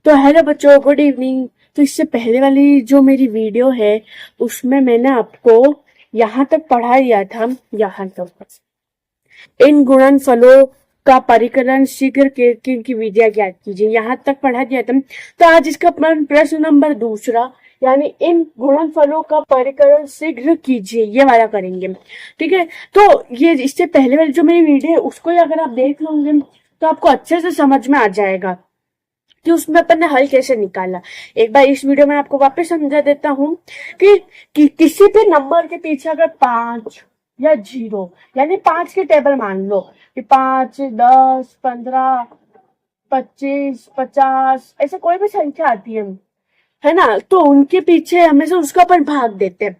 तो हेलो बच्चों, good evening. तो इससे पहले वाली जो मेरी वीडियो है उसमें मैंने आपको यहाँ तक पढ़ा दिया था। यहाँ तक इन गुणनफलों का परिकलन शीघ्र की विधिया ज्ञात कीजिए, यहाँ तक पढ़ा दिया था। तो आज इसका प्रश्न नंबर दूसरा, यानी इन गुणनफलों का परिकलन शीघ्र कीजिए, ये वाला करेंगे। ठीक है, तो ये इससे पहले वाली जो मेरी वीडियो है उसको ही अगर आप देख लोगे तो आपको अच्छे से समझ में आ जाएगा कि उसमें अपन ने हल कैसे निकाला। एक बार इस वीडियो में आपको वापस समझा देता हूँ कि किसी भी नंबर के पीछे अगर 5 या 0, यानी 5 के टेबल मान लो कि 5, 10, 15, 25, 50, ऐसे कोई भी संख्या आती है ना, तो उनके पीछे हमेशा उसका अपन भाग देते हैं।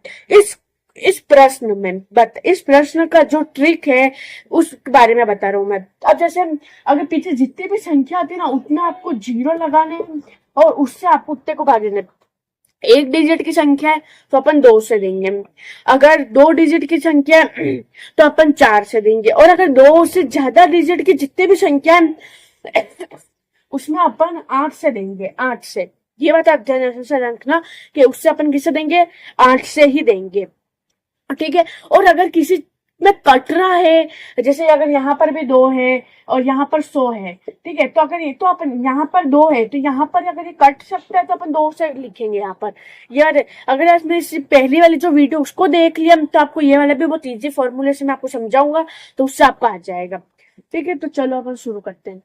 इस प्रश्न में इस प्रश्न का जो ट्रिक है उस बारे में बता रहा हूं मैं। अब जैसे अगर पीछे जितनी भी संख्या आती है ना, उतना आपको 0 लगाने और उससे आपको उतने को भाग देना। 1 डिजिट की संख्या है तो अपन 2 से देंगे, अगर 2 डिजिट की संख्या है तो अपन 4 से देंगे, और अगर 2 से ज्यादा डिजिट की जितनी भी संख्या है उसमें अपन 8 से देंगे, 8 से। ये बात आप ध्यान से रखना कि उससे अपन किसे देंगे, 8 से ही देंगे। ठीक है, और अगर किसी में कट रहा है, जैसे अगर यहाँ पर भी 2 है और यहाँ पर 100 है, ठीक है, तो अगर ये तो अपन यहाँ पर 2 है तो यहाँ पर अगर ये कट सकता है तो अपन 2 से लिखेंगे यहाँ पर। यार अगर आपने इस पहली वाली जो वीडियो उसको देख लिया तो आपको ये वाला भी बहुत इजी फॉर्मूले से मैं आपको समझाऊंगा, तो उससे आपको आ जाएगा। ठीक है, तो चलो अपन शुरू करते हैं।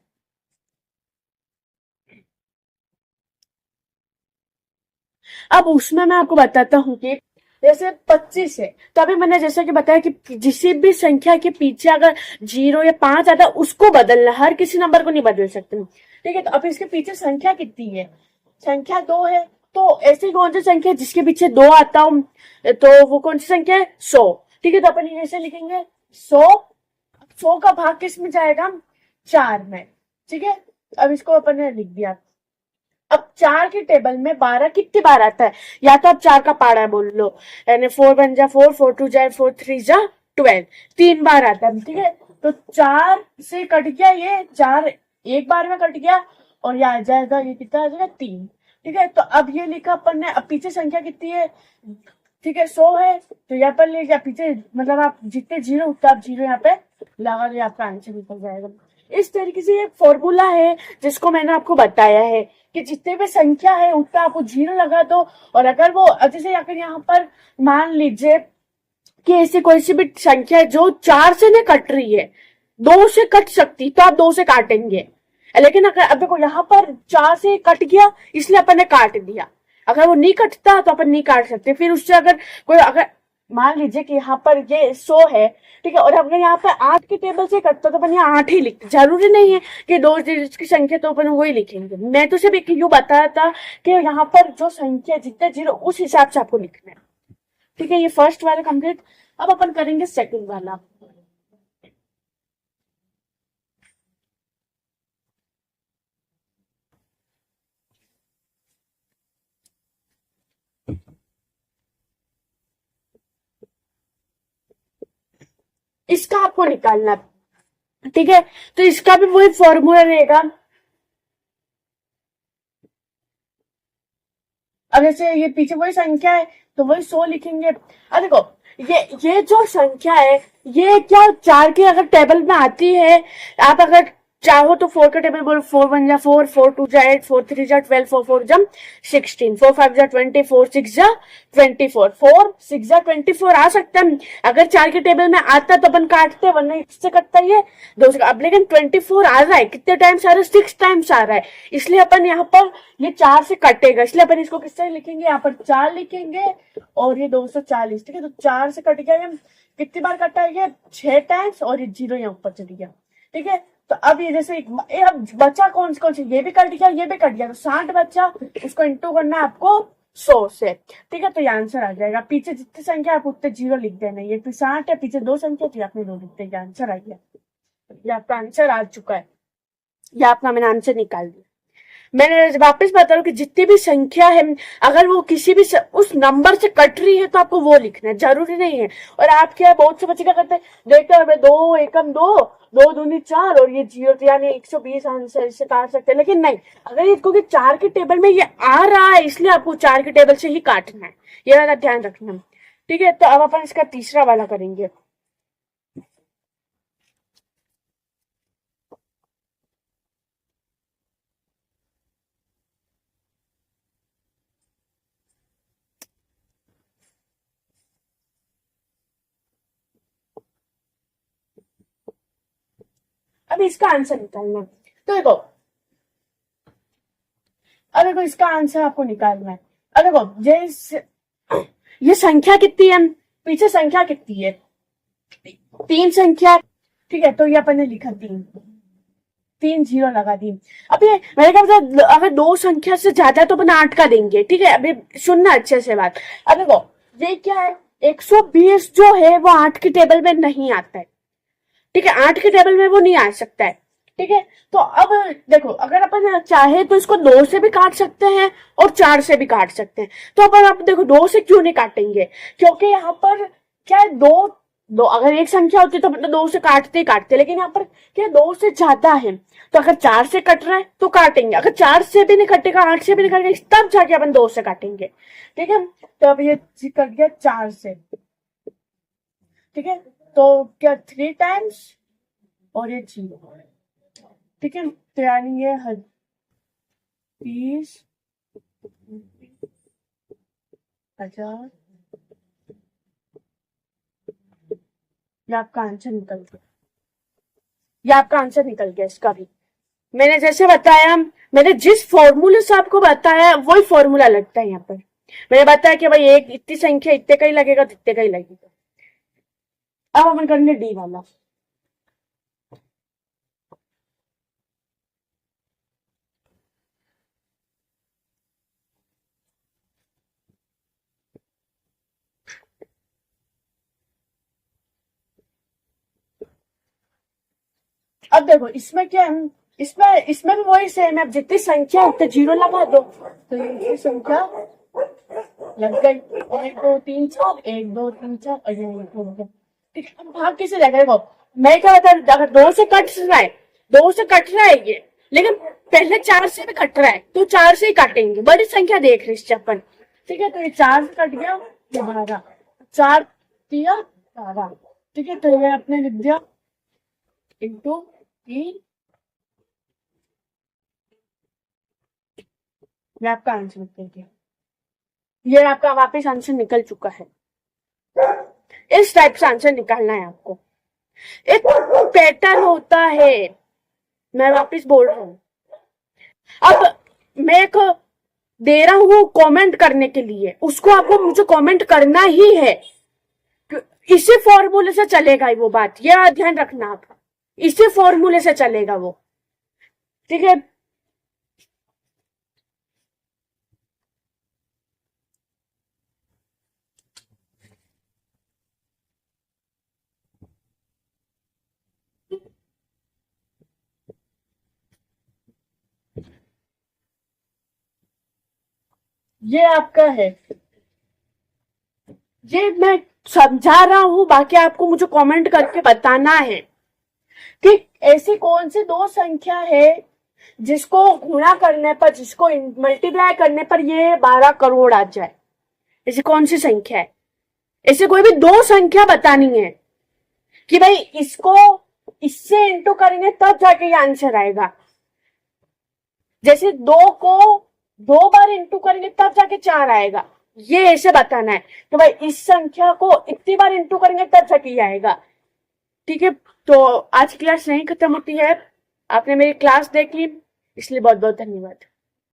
अब उसमें मैं आपको बताता हूँ कि जैसे 25 है, तो अभी मैंने जैसा कि बताया कि जिस भी संख्या के पीछे अगर 0 या 5 आता है उसको बदलना, हर किसी नंबर को नहीं बदल सकते। ठीक है, तो अब इसके पीछे संख्या कितनी है, संख्या 2 है, तो ऐसी कौन सी संख्या है जिसके पीछे 2 आता हूं, तो वो कौन सी संख्या है, 100। ठीक है, तो अपन ऐसे लिखेंगे 100। 100 का भाग किस में जाएगा, 4 में। ठीक है, अब इसको अपन ने लिख दिया। अब 4 के टेबल में 12 कितनी बार आता है, या तो आप 4 का पाड़ा बोल लो, यानी 4 1 जा 4, 4 2 जा 4, 3 जा 12, 3 बार आता है। ठीक है, तो 4 से कट गया, ये 4 एक बार में कट गया, और ये आ जाएगा, ये कितना आ जाएगा, 3। ठीक है, तो अब ये लिखा अपन ने। अब पीछे संख्या कितनी है, ठीक है 100 है, तो यहाँ पर ले गया पीछे, मतलब आप जितने 0 उतना आप 0 यहाँ पे लगा दो, आपका आंसर निकल जाएगा। इस तरीके से एक फॉर्मूला है जिसको मैंने आपको बताया है कि जितने भी संख्या है उतना आपको 0 लगा दो, और अगर वो जैसे अगर यहाँ पर मान लीजिए कि ऐसी कोई सी भी संख्या है जो 4 से नहीं कट रही है, 2 से कट सकती, तो आप 2 से काटेंगे। लेकिन अगर अब देखो यहाँ पर 4 से कट गया इसलिए अपन ने काट दिया, अगर वो नहीं कटता तो अपन नहीं काट सकते। फिर उससे अगर कोई, अगर मान लीजिए कि यहाँ पर ये 100 है, ठीक है, और अगर यहाँ पर 8 के टेबल से कटता तो अपन यहाँ 8 ही लिखते, जरूरी नहीं है कि 2 डिजिट की संख्या, तो अपन वही लिखेंगे। मैं तो सिर्फ एक यूं बताया था कि यहाँ पर जो संख्या जितने 0 उस हिसाब से आपको लिखना है। ठीक है, ये फर्स्ट वाला कंप्लीट। अब अपन करेंगे सेकंड वाला। इसका आपको निकालना है। ठीक है, तो इसका भी वही फॉर्मूला रहेगा। अब जैसे ये पीछे वही संख्या है तो वही 100 लिखेंगे। अब देखो ये जो संख्या है ये क्या 4 के अगर टेबल में आती है, आप अगर चाहो तो 4 का टेबल बोलो, 4 1 जा 4, 4 2 जा 8, 4 3 जा 12, 4 4 जा 16, 4 5 जा 20, 4 6 जा 24, 4 6 जा 24 आ सकता है। अगर 4 के टेबल में आता तो अपन काटते, वरना इससे कटता ही है 2 से। अब लेकिन 24 आ रहा है, कितने टाइम्स आ रहा है, 6 टाइम्स आ रहा है, इसलिए अपन यहाँ पर ये 4 से कटेगा, इसलिए अपन इसको किससे लिखेंगे, यहाँ पर 4 लिखेंगे, और ये 240। ठीक है, तो 4 से कट गया, ये कितनी बार कटा है, ये 6 टाइम्स, और ये 0 यहाँ ऊपर चली गया। ठीक है, तो अब ये जैसे अब बचा कौन सा, ये भी कट गया, ये भी कट गया, तो 60 बचा, उसको इंटू करना है आपको 100 से। ठीक है, तो ये आंसर आ जाएगा। पीछे जितनी संख्या आप उतने 0 लिख देना, ये 60 है, पीछे 2 संख्या तो आपने 2 लिख देंगे, आंसर आ गया। ये आपका आंसर आ चुका है, ये आपका मैंने आंसर निकाल दिया। मैंने वापस बता रहा हूँ कि जितनी भी संख्या है, अगर वो किसी भी उस नंबर से कट रही है तो आपको वो लिखना है, जरूरी नहीं है। और आप क्या, बहुत से बच्चे क्या करते हैं, देखते हैं दो एकम दो, दो दूनी चार और ये जीरो, तो यानी 120 आंसर इससे काट सकते हैं, लेकिन नहीं। अगर ये क्योंकि चार के टेबल में ये आ रहा है, इसलिए आपको चार के टेबल से ही काटना है, ये वाला ध्यान रखना। ठीक है, तो अब अपन इसका तीसरा वाला करेंगे। अब इसका आंसर निकालना है। तो देखो, अब देखो इसका आंसर आपको निकालना है। अब देखो ये संख्या कितनी है, पीछे संख्या कितनी है, तीन संख्या। ठीक है, तो ये अपन ने लिखा तीन, तीन जीरो लगा दी। अब ये मैंने कहा था अगर दो संख्या से ज्यादा है तो अपन आठ का देंगे। ठीक है, अभी सुनना अच्छे से बात। अब देखो ये क्या है, 120 जो है वो आठ के टेबल में नहीं आता है। ठीक है, आठ के टेबल में वो नहीं आ सकता है। ठीक है, तो अब देखो अगर अपन चाहे तो इसको दो से भी काट सकते हैं और चार से भी काट सकते हैं। तो अपन आप देखो दो से क्यों नहीं काटेंगे, क्योंकि यहाँ पर क्या है, दो दो अगर एक संख्या होती तो मतलब दो से काटते ही काटते, लेकिन यहाँ पर क्या दो से ज्यादा है, तो अगर चार से कट रहा है तो काटेंगे, अगर चार से भी नहीं कटेगा, आठ से भी नहीं कटेगा, तब जाके अपन दो से काटेंगे। ठीक है, तो अब ये कट गया चार से। ठीक है, तो क्या 3 टाइम्स और ये जीरो। ठीक है, तो यानी ये 30, 1000, ये आपका आंसर निकल गया। ये आपका आंसर निकल गया इसका भी। मैंने जैसे बताया, मैंने जिस फॉर्मूले से आपको बताया वही फॉर्मूला लगता है यहाँ पर। मैंने बताया कि भाई एक इतनी संख्या इतने का ही लगेगा, तो इतने का ही लगेगा। अब अपन करेंगे डी वाला। अब देखो इसमें क्या है, इसमें इसमें भी वही सेम है, अब जितनी संख्या उतने जीरो लगा दो, तो ये संख्या लग गई। एक दो तीन चार, एक दो तीन चार, और ये हो गया। ठीक है, अब भाग कैसे जाएगा, देखो मैं क्या बता, अगर दो से कट रहा है, दो से कट रहा है ये, लेकिन पहले चार से भी कट रहा है, तो चार से ही काटेंगे, बड़ी संख्या देख रहे इससे अपन। ठीक है, तो ये चार से कट गया, ये 12, चार दिया 12। ठीक है, तो ये आपने लिख दिया इंटू तीन, ये आपका आंसर निकल गया। ये आपका वापस आंसर निकल चुका है। इस टाइप से आंसर निकालना है आपको, एक पैटर्न होता है। मैं वापस बोल रहा हूँ, अब मैं एक दे रहा हूँ कमेंट करने के लिए, उसको आपको मुझे कमेंट करना ही है। इसी फॉर्मूले से चलेगा वो बात, ये ध्यान रखना आप, इसी फॉर्मूले से चलेगा वो। ठीक है, ये आपका है, ये मैं समझा रहा हूं, बाकी आपको मुझे कमेंट करके बताना है कि ऐसी कौन सी दो संख्या है जिसको गुणा करने पर, जिसको मल्टीप्लाई करने पर ये 12 करोड़ आ जाए। ऐसी कौन सी संख्या है, ऐसे कोई भी दो संख्या बतानी है कि भाई इसको इससे इंटू करेंगे तब जाके ये आंसर आएगा। जैसे दो को दो बार इंटू करेंगे तब जाके चार आएगा, ये ऐसे बताना है कि भाई इस संख्या को इतनी बार इंटू करेंगे तब जाके ये आएगा। ठीक है, तो आज क्लास नहीं खत्म होती है, आपने मेरी क्लास देखी, इसलिए बहुत बहुत धन्यवाद।